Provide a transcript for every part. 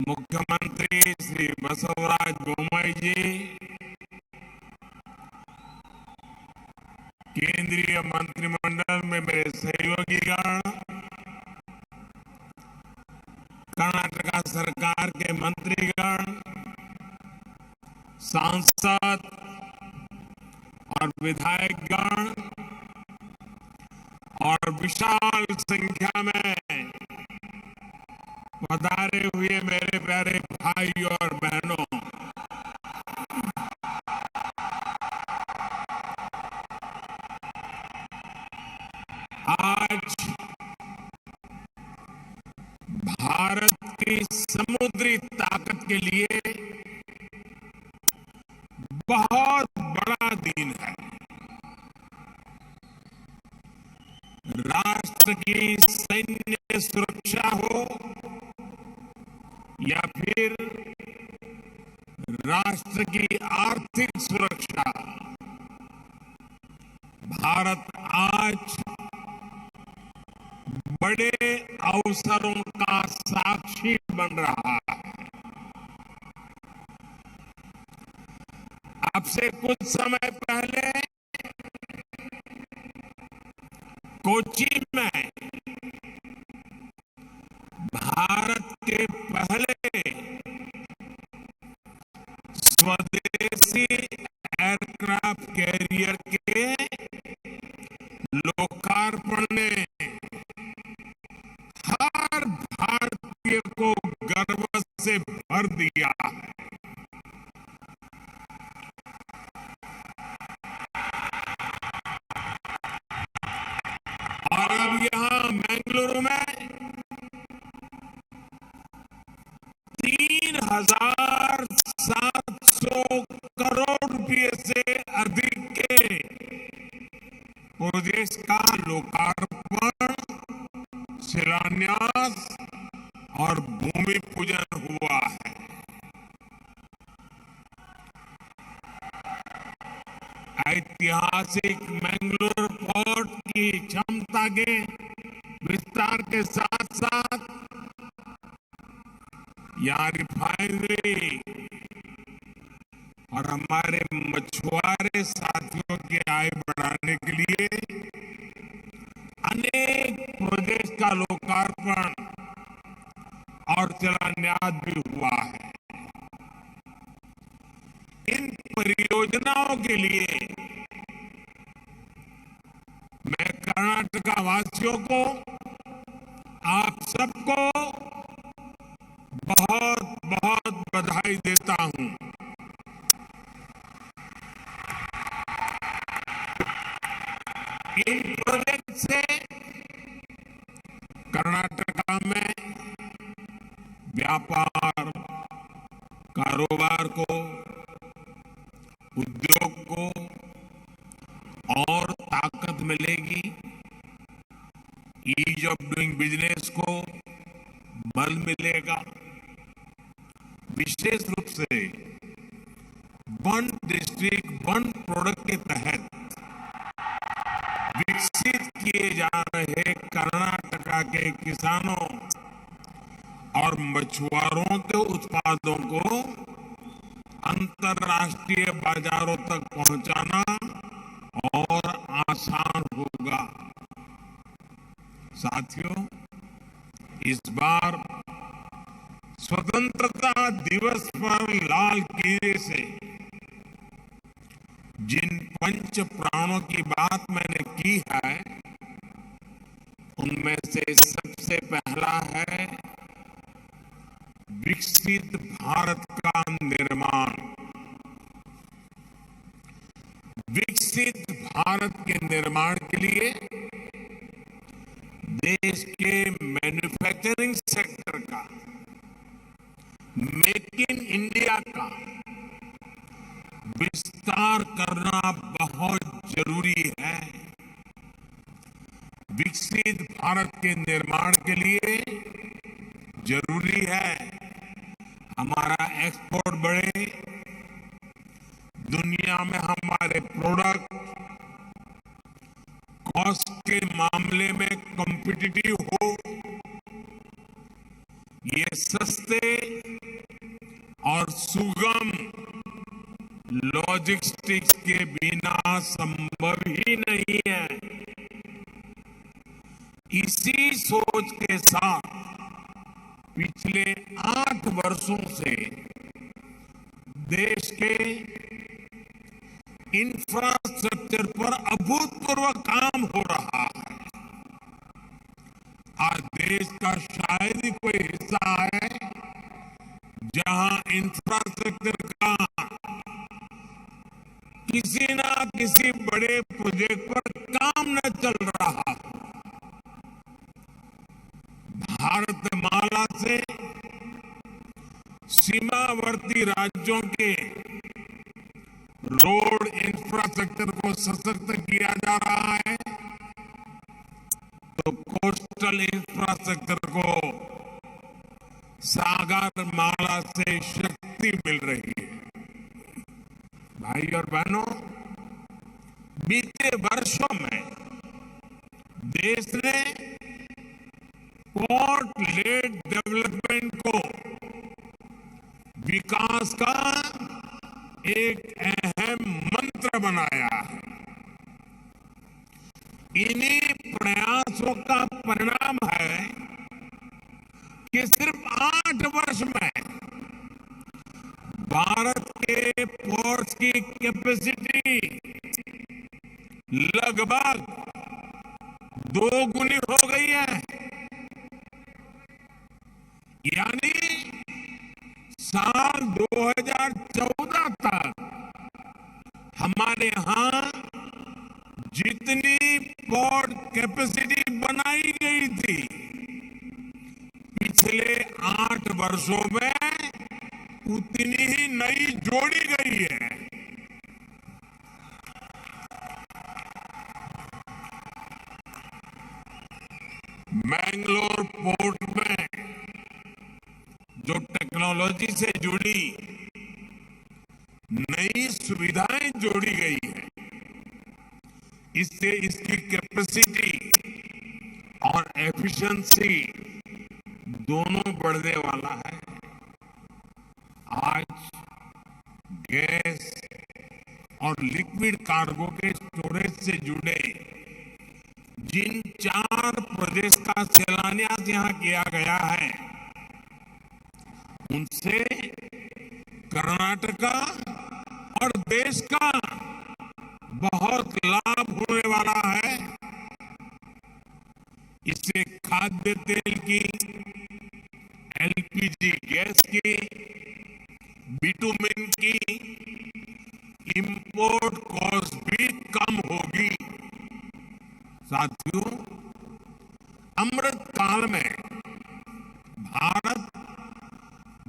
मुख्यमंत्री श्री बसवराज बोम्मई जी, केंद्रीय मंत्रिमंडल में मेरे सहयोगीगण, कर्नाटका सरकार के मंत्रीगण, सांसद और विधायकगण और विशाल संख्या में पधारे हुए मेरे प्यारे भाई और बहनों, आज भारत की समुद्री ताकत के लिए बहुत बड़ा दिन है। राष्ट्र की सैन्य सुरक्षा हो या फिर राष्ट्र की आर्थिक सुरक्षा, भारत आज बड़े अवसरों का साक्षी बन रहा है। अब से कुछ समय पहले कोच्चि में भारत के पहले स्वदेशी एयरक्राफ्ट कैरियर के लोकार्पण ने हर भारतीय को गर्व से भर दिया है। और अब यहां बेंगलुरु में 3,700 करोड़ रुपए से अधिक के प्रोजेक्ट का लोकार्पण, शिलान्यास और भूमि पूजन हुआ है। ऐतिहासिक मैंगलोर पोर्ट की क्षमता के विस्तार के साथ साथ यहाँ रिफाइनरी और हमारे मछुआरे साथियों की आय बढ़ाने के लिए अनेक प्रोजेक्ट का लोकार्पण और शिलान्यास भी हुआ है। इन परियोजनाओं के लिए मैं कर्नाटका वासियों को, आप सबको बहुत बहुत बधाई देता हूं। इन प्रोजेक्ट से कर्नाटका में व्यापार, कारोबार को, उद्योग को और ताकत मिलेगी। ईज ऑफ डूइंग बिजनेस को बल मिलेगा। विशेष रूप से वन डिस्ट्रिक्ट वन प्रोडक्ट के तहत विकसित किए जा रहे कर्नाटका के किसानों और मछुआरों के उत्पादों को अंतर्राष्ट्रीय बाजारों तक पहुंचाना और आसान होगा। साथियों, इस बार स्वतंत्रता दिवस पर लाल किले से जिन पंच प्राणों की बात मैंने की है, उनमें से सबसे पहला है विकसित भारत का निर्माण। विकसित भारत के निर्माण के लिए देश के मैन्युफैक्चरिंग सेक्टर का, मेक इन इंडिया का विस्तार करना बहुत जरूरी है। विकसित भारत के निर्माण के लिए जरूरी है हमारा एक्सपोर्ट बढ़े, दुनिया में हमारे प्रोडक्ट कॉस्ट के मामले में कॉम्पिटिटिव हो, ये सस्ते और सुगम लॉजिस्टिक्स के बिना संभव ही नहीं है। इसी सोच के साथ पिछले 8 वर्षों से देश के इंफ्रास्ट्रक्चर पर अभूतपूर्व काम हो रहा है। आज देश का शायद ही कोई हिस्सा है जहां इंफ्रास्ट्रक्चर का किसी ना किसी बड़े प्रोजेक्ट पर काम न चल रहा। भारतमाला से सीमावर्ती राज्यों के रोड इंफ्रास्ट्रक्चर को सशक्त किया जा रहा है, तो कोस्टल इंफ्रास्ट्रक्चर को सागर माला से शक्ति मिल रही है। भाई और बहनों, बीते वर्षों में देश ने पोर्ट लेड डेवलपमेंट को विकास का एक अहम मंत्र बनाया है। इन्हीं प्रयासों का परिणाम है कि सिर्फ 8 वर्ष में भारत के पोर्ट्स की कैपेसिटी लगभग 2 गुनी हो गई है। यानी साल 2014 तक हमारे यहां जितनी पोर्ट कैपेसिटी बनाई गई थी, पिछले 8 वर्षों में उतनी ही नई जोड़ी गई है। मैंगलोर पोर्ट में जो टेक्नोलॉजी से जुड़ी नई सुविधाएं जोड़ी गई है, इससे इसकी कैपेसिटी और एफिशिएंसी दोनों बढ़ने वाला है। आज गैस और लिक्विड कार्गो के स्टोरेज से जुड़े जिन 4 प्रोजेक्ट्स का शिलान्यास यहां किया गया है, उनसे कर्नाटका और देश का बहुत लाभ होने वाला है। इससे खाद्य तेल की, एलपीजी गैस की, बिटुमेन की इंपोर्ट कॉस्ट भी कम होगी। साथियों, अमृत काल में भारत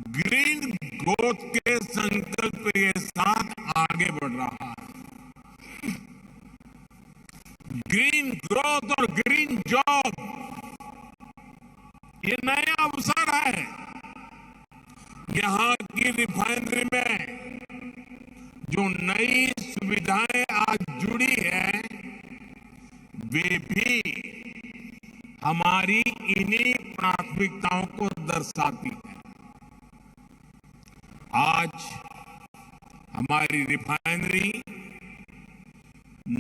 ग्रीन ग्रोथ के संकल्प के साथ आगे बढ़ रहा है। ग्रीन ग्रोथ और ग्रीन जॉब, ये नया अवसर है। यहां की रिफाइनरी में जो नई सुविधाएं आज जुड़ी है, वे भी हमारी इन्हीं प्राथमिकताओं को दर्शाती है। आज हमारी रिफाइनरी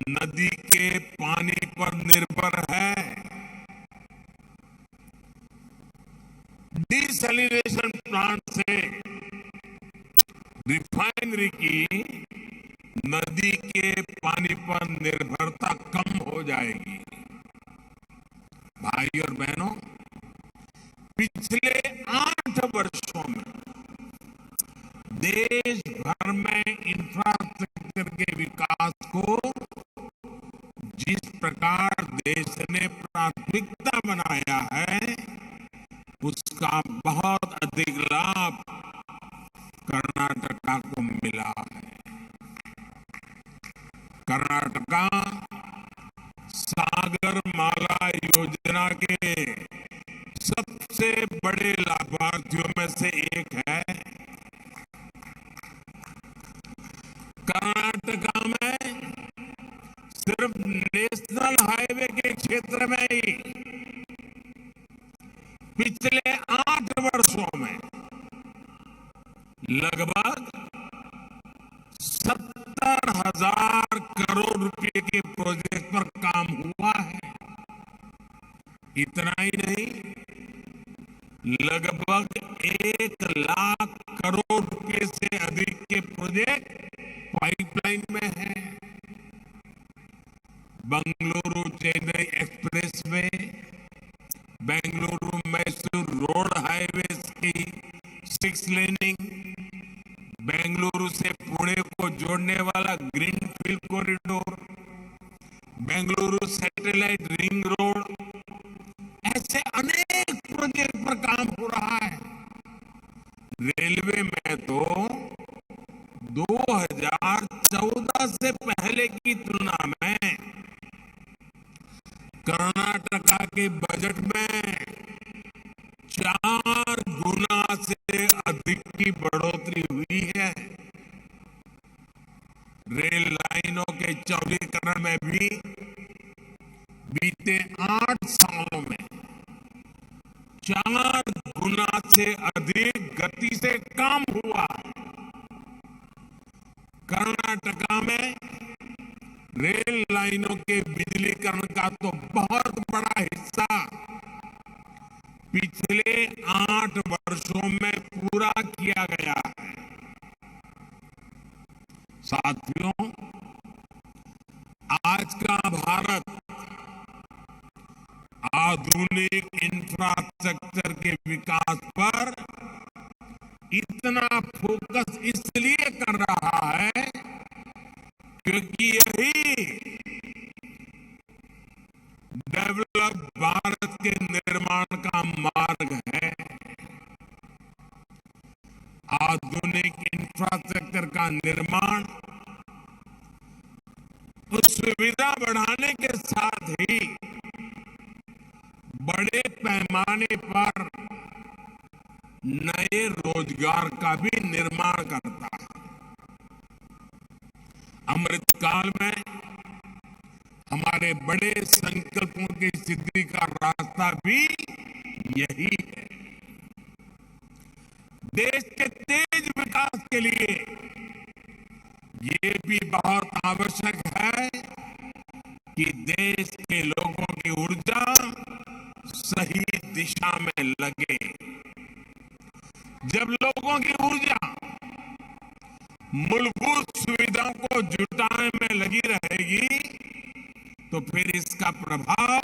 नदी के पानी पर निर्भर है। डिसैलिनेशन प्लांट से रिफाइनरी की नदी के पानी पर निर्भरता कम हो जाएगी। भाई और बहनों, पिछले 8 वर्षों में देश भर में इंफ्रास्ट्रक्चर के विकास को जिस प्रकार देश ने प्राथमिकता बनाया है, उसका बहुत अधिक लाभ कर्नाटका को मिला है। कर्नाटका सागर माला योजना के सबसे बड़े लाभार्थियों में से एक है। कर्नाटका में सिर्फ नेशनल हाईवे के क्षेत्र में ही पिछले 8 वर्षों में लगभग 70,000 करोड़ रुपए के प्रोजेक्ट पर काम हुआ है। इतना ही नहीं, लगभग 1 लाख करोड़ रुपए से अधिक के प्रोजेक्ट पाइपलाइन में हैं। Bengaluru Chennai expressway, Bengaluru Mysore road highway की 6 लेनिंग, बेंगलुरु से पुणे को जोड़ने वाला greenfield corridor, Bengaluru satellite ring road, ऐसे अनेक प्रोजेक्ट पर काम हो रहा है। रेलवे में तो 2014 से पहले की तुलना में कर्नाटका के बजट में 4 गुना से अधिक की बढ़ोतरी हुई है। रेल लाइनों के चौड़ीकरण में भी बीते 8 सालों में 4 गुना से अधिक गति से काम हुआ। कर्नाटका में रेल लाइनों के बिजलीकरण का तो बहुत बड़ा हिस्सा पिछले 8 वर्षों में पूरा किया गया है। साथियों, आज का भारत आधुनिक इंफ्रास्ट्रक्चर के विकास पर इतना फोकस इसलिए कर रहा है क्योंकि यही डेवलप भारत के निर्माण का मार्ग है। आधुनिक इंफ्रास्ट्रक्चर का निर्माण उस सुविधा बढ़ाने के साथ ही बड़े पैमाने पर नए रोजगार का भी निर्माण करता है। अमृतकाल में हमारे बड़े संकल्पों की सिद्धि का रास्ता भी यही है। देश के तेज विकास के लिए ये भी बहुत आवश्यक है कि देश के लोगों की ऊर्जा सही दिशा में लगे। जब लोगों की ऊर्जा मूलभूत सुविधाओं को जुटाने में लगी रहेगी तो फिर इसका प्रभाव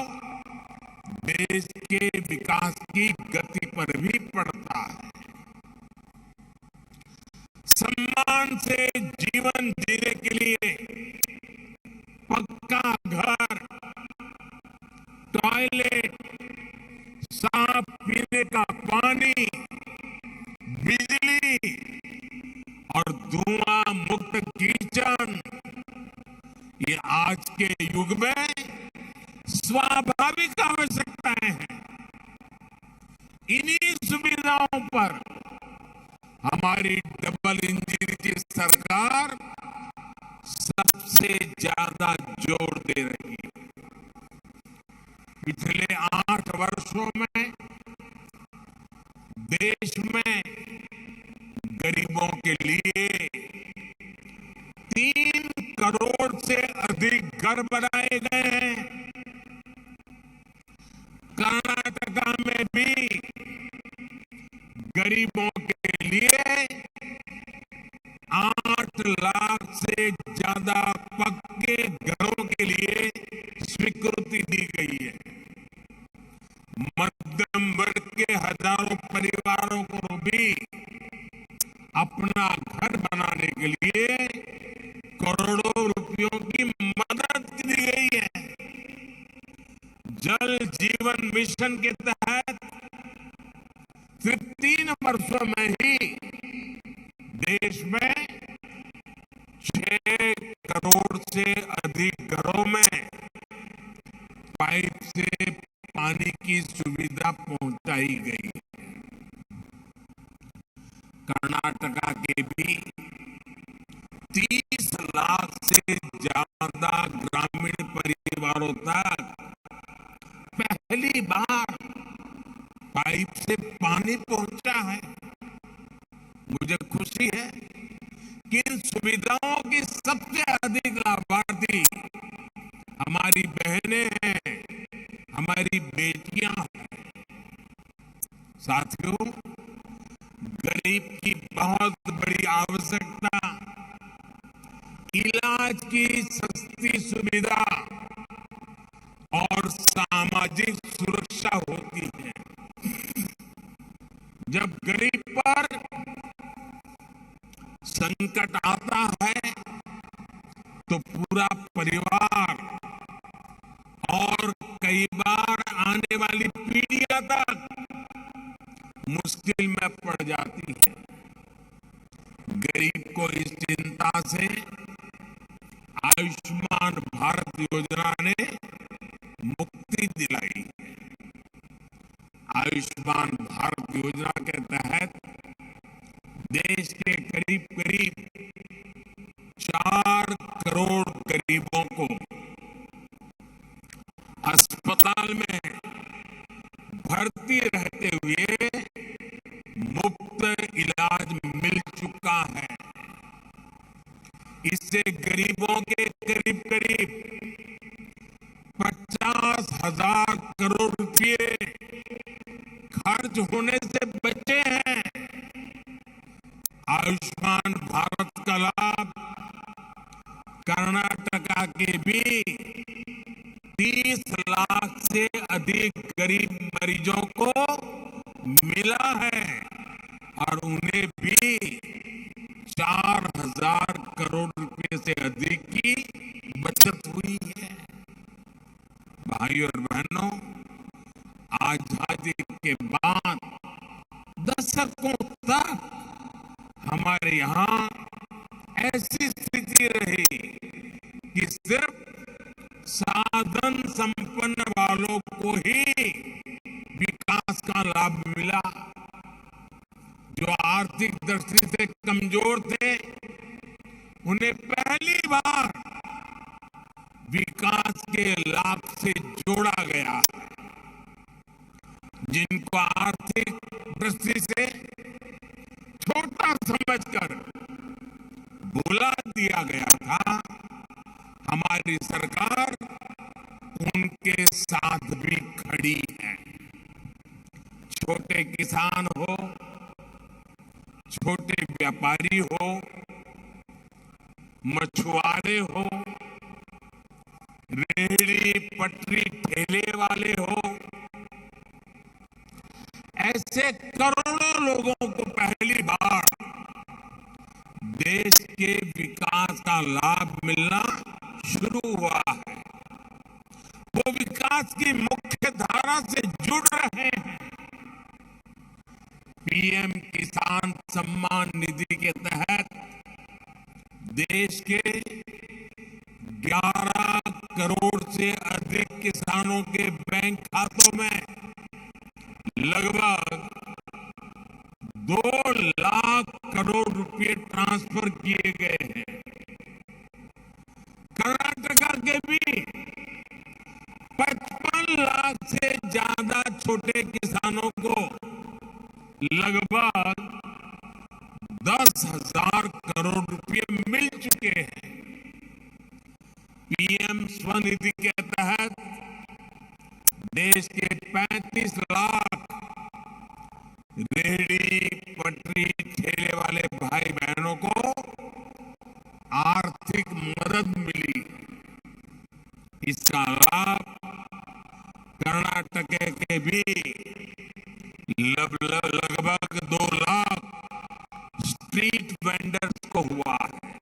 देश के विकास की गति पर भी पड़ता है। सम्मान से जीवन जीने के लिए पक्का घर, टॉयलेट, साफ पीने का पानी, बिजली और धुआं मुक्त किचन, ये आज के युग में स्वाभाविक आवश्यकताएं हैं। इन्हीं सुविधाओं पर हमारी डबल इंजन की सरकार सबसे ज्यादा जोर दे रही है। पिछले 8 वर्षों में देश में गरीबों के लिए 3 करोड़ से अधिक घर बनाए गए हैं। कर्नाटका में भी गरीबों के लिए 8 लाख से ज्यादा पक्के घरों के लिए स्वीकृति दी गई है। मध्यम वर्ग के हजारों परिवारों को भी अपना घर बनाने के लिए करोड़ों रुपयों की मदद दी गई है। जल जीवन मिशन के तहत सिर्फ 3 वर्षों में ही देश में 6 करोड़ से अधिक घरों में पाइप से पानी की सुविधा पहुंचाई गई। कर्नाटका के भी 30 लाख से ज्यादा ग्रामीण परिवारों तक पहली बार पाइप से पानी पहुंचा है। मुझे खुशी है कि इन सुविधाओं की सबसे अधिक लाभार्थी हमारी बहनें हैं, हमारी बेटियां हैं। साथियों, गरीब की बहुत बड़ी आवश्यकता इलाज की सस्ती सुविधा और सामाजिक सुरक्षा होती है। जब गरीब पर संकट आता है तो पूरा परिवार और कई बार आने वाली पीढ़ियां तक मुश्किल में पड़ जाती है। गरीब को इस चिंता से आयुष्मान भारत योजना ने मुक्ति दिलाई। आयुष्मान भारत योजना के तहत देश के करीब करीब 4 करोड़ गरीबों को अस्पताल में भर्ती रहते हुए मुफ्त इलाज मिल चुका है। इससे गरीबों के करीब करीब 50,000 करोड़ रुपए खर्च होने से बचे हैं। आयुष्मान भारत का लाभ कर्नाटका के भी 30 लाख से अधिक गरीब मरीजों को मिला है और उन्हें भी 4,000 करोड़ रुपए से अधिक की बचत हुई है। भाइयों और बहनों, आजादी के बाद दशकों तक हमारे यहाँ ऐसी स्थिति रही कि सिर्फ साधन संपन्न वालों को ही विकास का लाभ मिला। जो आर्थिक दृष्टि से कमजोर थे, उन्हें पहली बार विकास के लाभ से जोड़ा गया। जिनको आर्थिक दृष्टि से छोटा समझकर भुला दिया गया था, हमारी सरकार उनके साथ भी खड़ी है। छोटे किसान हो, छोटे व्यापारी हो, मछुआरे हो, रेहड़ी पटरी ठेले वाले हो, ऐसे करोड़ों लोगों को पहली बार देश के विकास का लाभ मिलना शुरू हुआ है। वो विकास की मुख्य धारा से जुड़ रहे हैं। पीएम किसान सम्मान निधि के तहत देश के 11 करोड़ से अधिक किसानों के बैंक खातों में लगभग 2 लाख करोड़ रुपए ट्रांसफर किए गए हैं। कर्नाटका के भी 55 लाख से ज्यादा छोटे किसानों को लगभग 10,000 करोड़ रुपए मिल चुके हैं। पीएम स्वनिधि के तहत देश के 35 लाख रेहड़ी पटरी ठेले वाले भाई बहनों को आर्थिक मदद मिली। इसका लाभ कर्नाटक के भी लगभग 2 लाख स्ट्रीट वेंडर्स को हुआ है।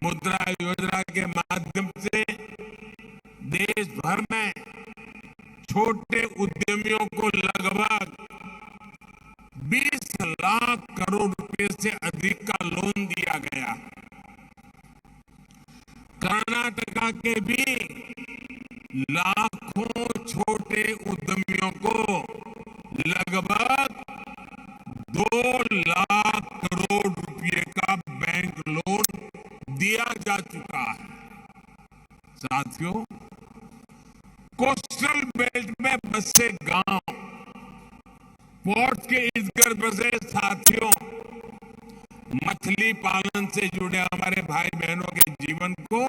मुद्रा योजना के माध्यम से देश भर में छोटे उद्यमियों को लगभग 20 लाख करोड़ रुपए से अधिक का लोन दिया गया। कर्नाटका के भी लाखों छोटे उद्यमियों को लगभग 2 लाख करोड़ रुपए का बैंक लोन दिया जा चुका है। साथियों, कोस्टल बेल्ट में बसे गांव, पोर्ट के इर्द गिर्द बसे साथियों, मछली पालन से जुड़े हमारे भाई बहनों के जीवन को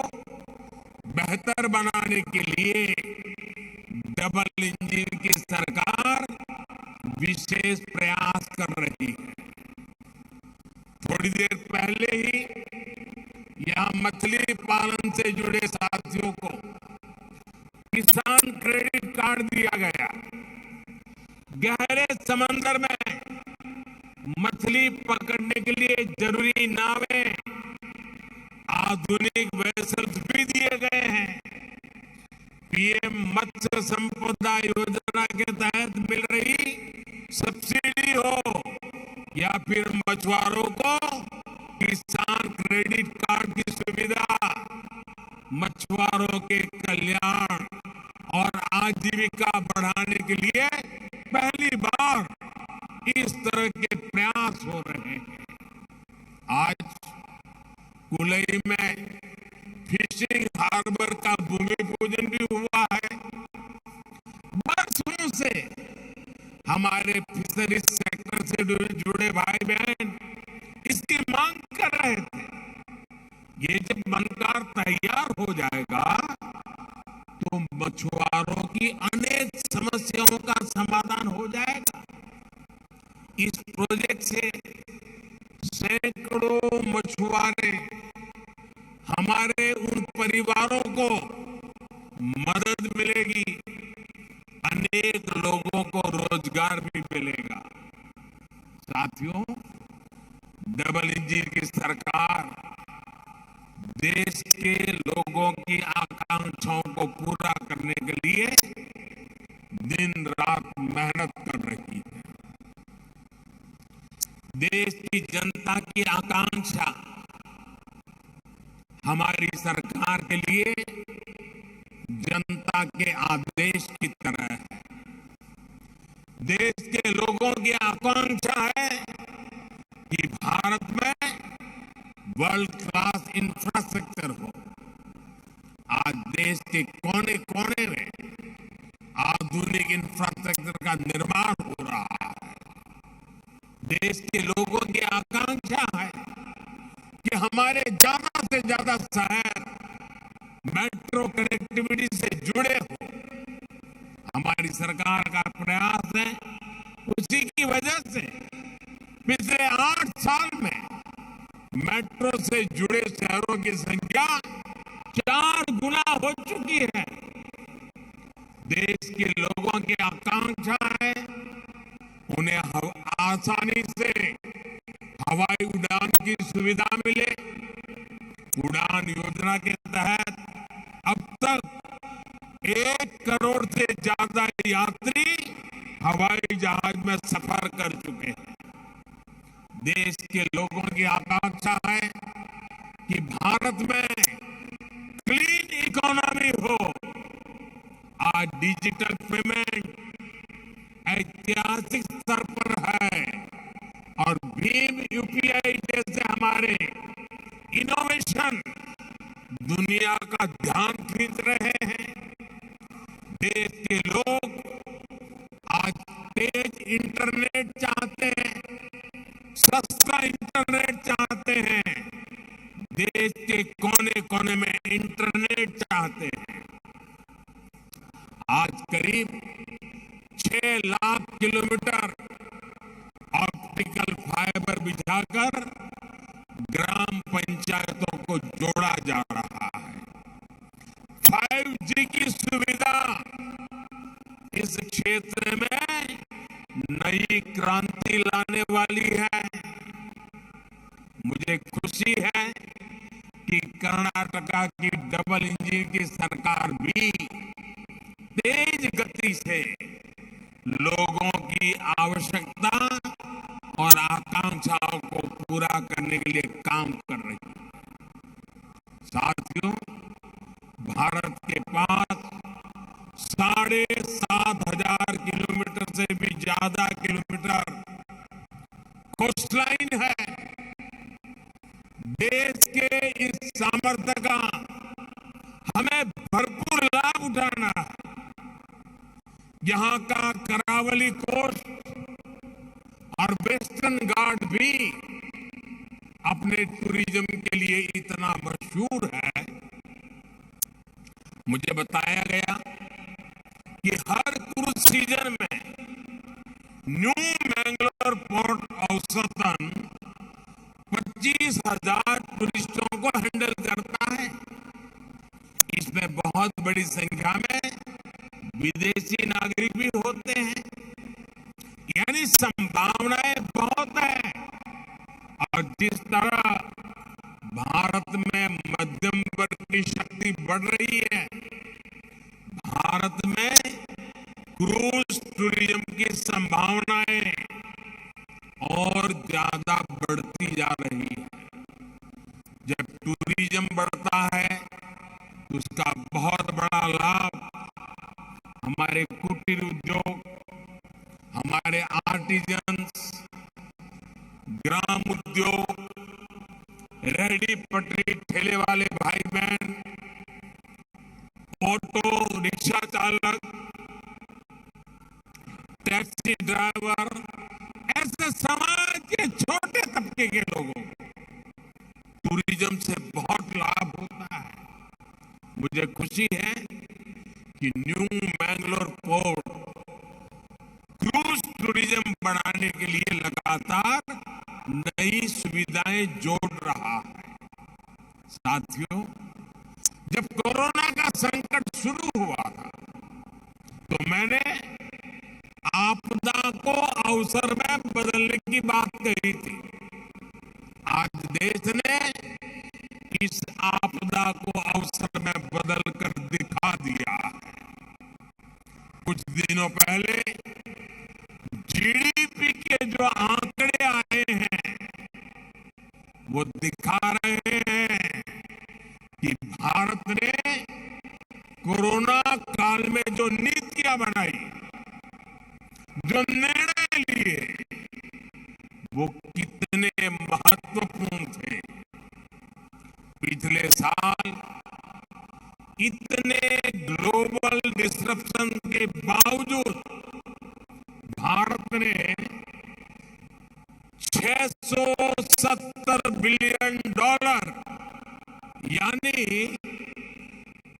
बेहतर बनाने के लिए डबल इंजन की सरकार विशेष प्रयास कर रही है। थोड़ी देर पहले ही यहां मछली पालन से जुड़े साथियों को किसान क्रेडिट कार्ड दिया गया। गहरे समंदर में मछली पकड़ने के लिए जरूरी नावें, आधुनिक वेसल्स भी दिए गए हैं। पीएम मत्स्य संपदा योजना के तहत मिल रही सब्सिडी हो या फिर मछुआरों को किसान क्रेडिट कार्ड की सुविधा, मछुआरों के कल्याण और आजीविका बढ़ाने के लिए पहली बार इस तरह के प्रयास हो रहे हैं। आज कुलई में फिशिंग हार्बर का भूमि पूजन भी हुआ है। बरसों से हमारे फिशरीज सेक्टर से जुड़े भाई बहन इसकी मांग कर रहे थे। ये जब बनकर तैयार हो जाएगा तो मछुआरों की अनेक समस्याओं का समाधान हो जाएगा। इस प्रोजेक्ट से सैकड़ों मछुआरे, हमारे उन परिवारों को मदद मिलेगी, अनेक लोगों को रोजगार भी मिलेगा। साथियों, डबल इंजन की सरकार देश के लोगों की आकांक्षाओं को पूरा करने के लिए दिन रात मेहनत कर रही है। देश की जनता की आकांक्षा हमारी सरकार के लिए जनता के आदेश की तरह है। देश के लोगों की आकांक्षा है कि भारत में वर्ल्ड क्लास इंफ्रास्ट्रक्चर हो। आज देश के कोने कोने में आधुनिक इंफ्रास्ट्रक्चर का निर्माण हो रहा है। देश के लोगों की आकांक्षा है कि हमारे ज्यादा से ज्यादा शहर मेट्रो कनेक्टिविटी से जुड़े हो। हमारी सरकार का प्रयास है, उसी की वजह से पिछले 8 साल में मेट्रो से जुड़े शहरों की संख्या 4 गुना हो चुकी है। देश के लोगों की आकांक्षा है उन्हें आसानी से हवाई उड़ान की सुविधा मिले। उड़ान योजना के तहत अब तक 1 करोड़ से ज्यादा यात्री हवाई जहाज में सफर कर चुके हैं। देश के लोगों की आकांक्षा है कि भारत में क्लीन इकोनॉमी हो। आज डिजिटल पेमेंट ऐतिहासिक स्तर पर है और भीम यूपीआई जैसे हमारे इनोवेशन दुनिया का ध्यान खींच रहे हैं। देश के लोग आज तेज इंटरनेट चाहते हैं, सस्ता इंटरनेट चाहते हैं। देश के कोने कोने में इंटरनेट चाहते हैं। आज करीब 6 लाख किलोमीटर ऑप्टिकल फाइबर बिछाकर ग्राम पंचायतों को जोड़ा जा रहा है। 5G की सुविधा इस क्षेत्र में नई क्रांति लाने वाली है। मुझे खुशी है कि कर्नाटका की डबल इंजन की सरकार भी तेज गति से लोगों की आवश्यकता और आकांक्षाओं को पूरा करने के लिए काम कर रही है। साथियों, भारत के पास 7,500 किलोमीटर से भी ज्यादा किलोमीटर कोस्टलाइन है। देश के इस सामर्थ्य का हमें भरपूर लाभ उठाना है। यहाँ का करावली कोस्ट और वेस्टर्न घाट भी अपने टूरिज्म के लिए इतना मशहूर है, मुझे बताया गया कि हर क्रूज सीजन में न्यू मैंगलोर पोर्ट औसतन 25,000 टूरिस्टों को हैंडल करता है। इसमें बहुत बड़ी संख्या में विदेशी नागरिक भी होते हैं, यानी संभावनाएं बहुत है। और जिस तरह भारत में मध्यम वर्ग की शक्ति बढ़ रही है, भारत में क्रूज टूरिज्म की संभावनाएं और ज्यादा बढ़ती जा रही है। जब टूरिज्म बढ़ता है तो उसका बहुत बड़ा लाभ हमारे कुटीर उद्योग, हमारे आर्टिजन्स, ग्राम उद्योग, रेहड़ी पटरी ठेले वाले भाई बहन, ऑटो रिक्शा चालक, टैक्सी ड्राइवर, ऐसे समाज के छोटे तबके के लोगों को टूरिज्म से बहुत लाभ होता है। मुझे खुशी है कि new Mangalore port cruise tourism बढ़ाने के लिए लगातार नई सुविधाएं जोड़ रहा है। साथियों, जब कोरोना का संकट शुरू हुआ था तो मैंने आपदा को अवसर में बदलने की बात कही थी। आज देश ने इस आपदा को अवसर में बदलकर दिखा दिया है। कुछ दिनों पहले जीडीपी के जो आंकड़े आए हैं वो दिखा रहे हैं कि भारत ने कोरोना काल में जो नीतियां बनाई, जो निर्णय लिए, वो कितने महत्वपूर्ण थे। पिछले साल इतने ग्लोबल डिस्रप्शन के बावजूद भारत ने $670 बिलियन यानी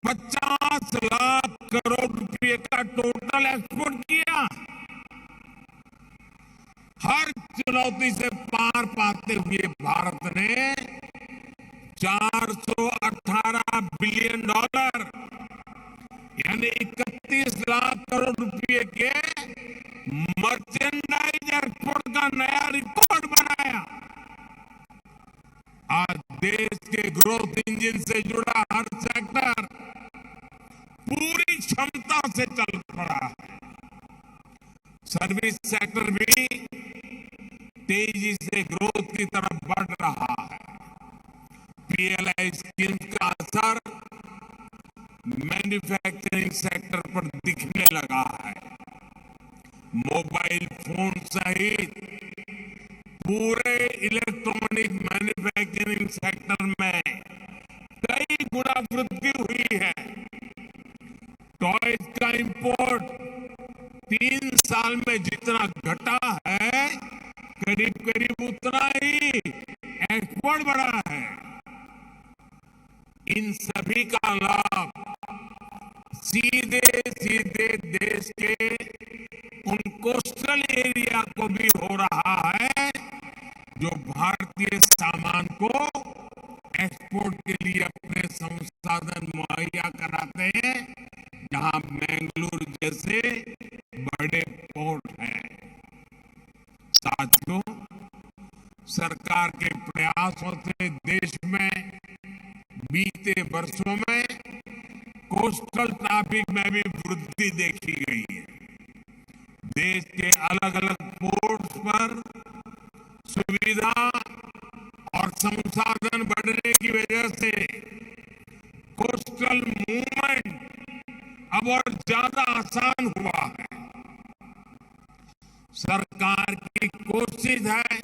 50 लाख करोड़ रुपए का टोटल एक्सपोर्ट किया। हर चुनौती से पार पाते हुए भारत ने $418 बिलियन यानी 31 लाख करोड़ रुपए के मर्चेंडाइज एक्सपोर्ट का नया रिकॉर्ड बनाया। आज देश के ग्रोथ इंजन से जुड़ा हर सेक्टर पूरी क्षमता से चल पड़ा है। सर्विस सेक्टर भी तेजी से ग्रोथ की तरफ बढ़ रहा है। पीएलआई स्कीम का असर मैन्युफैक्चरिंग सेक्टर पर दिखने लगा है। मोबाइल फोन सहित पूरे इलेक्ट्रॉनिक मैन्युफैक्चरिंग सेक्टर में कई गुना वृद्धि हुई है। टॉयज का इंपोर्ट 3 साल में जितना घटा है, करीब करीब उतना ही एक्सपोर्ट बढ़ा है। इन सभी का लाभ सीधे सीधे देश के उन कोस्टल एरिया को भी हो रहा है जो भारतीय सामान को एक्सपोर्ट के लिए अपने संसाधन मुहैया कराते हैं, जहां मैंगलोर जैसे बड़े पोर्ट हैं। साथियों, सरकार के प्रयासों से देश में बीते वर्षों में कोस्टल ट्रैफिक में भी वृद्धि देखी गई है। देश के अलग अलग पोर्ट्स पर सुविधा और संसाधन बढ़ने की वजह से कोस्टल मूवमेंट अब और ज्यादा आसान हुआ है। सरकार की कोशिश है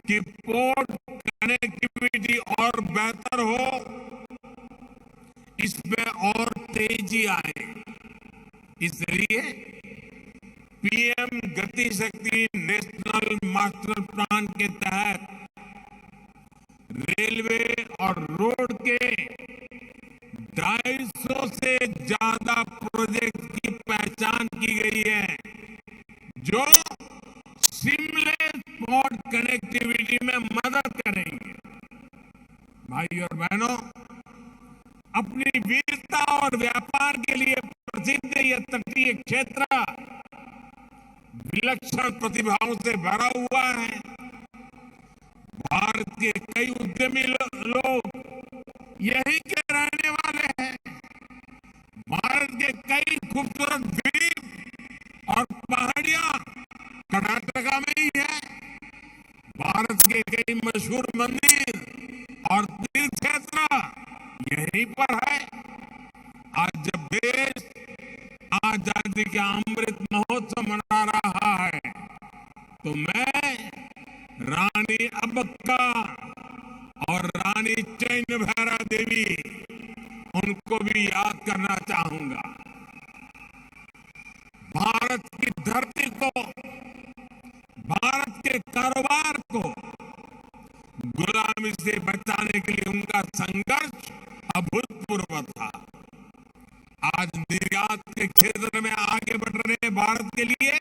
कि पोर्ट कनेक्टिविटी और बेहतर हो, इसमें और तेजी आए। इसलिए पीएम गति शक्ति नेशनल मास्टर प्लान के तहत रेलवे और रोड के 250 से ज्यादा प्रोजेक्ट की पहचान की गई है, जो सीमलेस पोर्ट कनेक्टिविटी में मदद करेंगे। भाई और बहनों, अपनी वीरता और व्यापार के लिए प्रसिद्ध यह तटीय क्षेत्र विलक्षण प्रतिभाओं से भरा हुआ है। भारत के कई उद्यमी लोग यहीं के रहने वाले हैं। भारत के कई खूबसूरत द्वीप और पहाड़ियां कर्नाटका में ही है। भारत के कई मशहूर मंदिर और तीर्थ क्षेत्र यहीं पर है। आज जब देश आजादी का अमृत महोत्सव मना रहा है, तो मैं रानी अब्बक्का और रानी चैन भैरा देवी, उनको भी याद करना चाहूंगा। भारत की धरती को, भारत के कारोबार को गुलामी से बचाने के लिए उनका संघर्ष अभूतपूर्व था। आज निर्यात के क्षेत्र में आगे बढ़ रहे भारत के लिए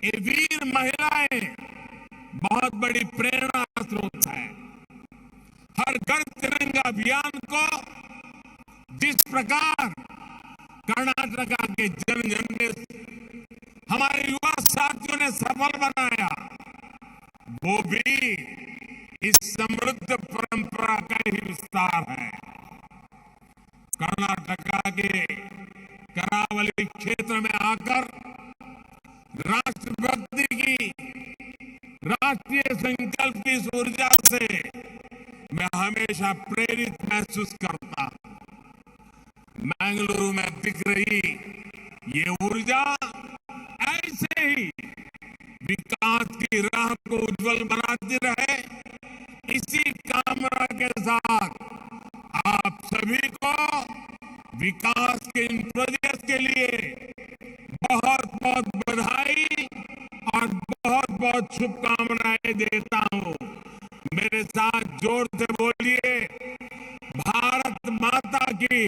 ये वीर महिलाएं बहुत बड़ी प्रेरणा स्रोत है। हर घर तिरंगा अभियान को जिस प्रकार कर्नाटका के जन जन ने, हमारे युवा साथियों ने सफल बनाया, वो भी इस समृद्ध परंपरा का ही विस्तार है। कर्नाटका के करावली क्षेत्र में आकर राष्ट्रभक्ति की, राष्ट्रीय संकल्प की इस ऊर्जा से मैं हमेशा प्रेरित महसूस करता हूं। बेंगलुरु में दिख रही ये ऊर्जा ऐसे ही विकास की राह को उज्जवल बनाती रहे, इसी कामना के साथ आप सभी को विकास के इन प्रोजेक्ट के लिए बहुत बहुत बधाई और बहुत बहुत शुभकामनाएं देता हूं। मेरे साथ जोर से बोलिए, भारत माता की।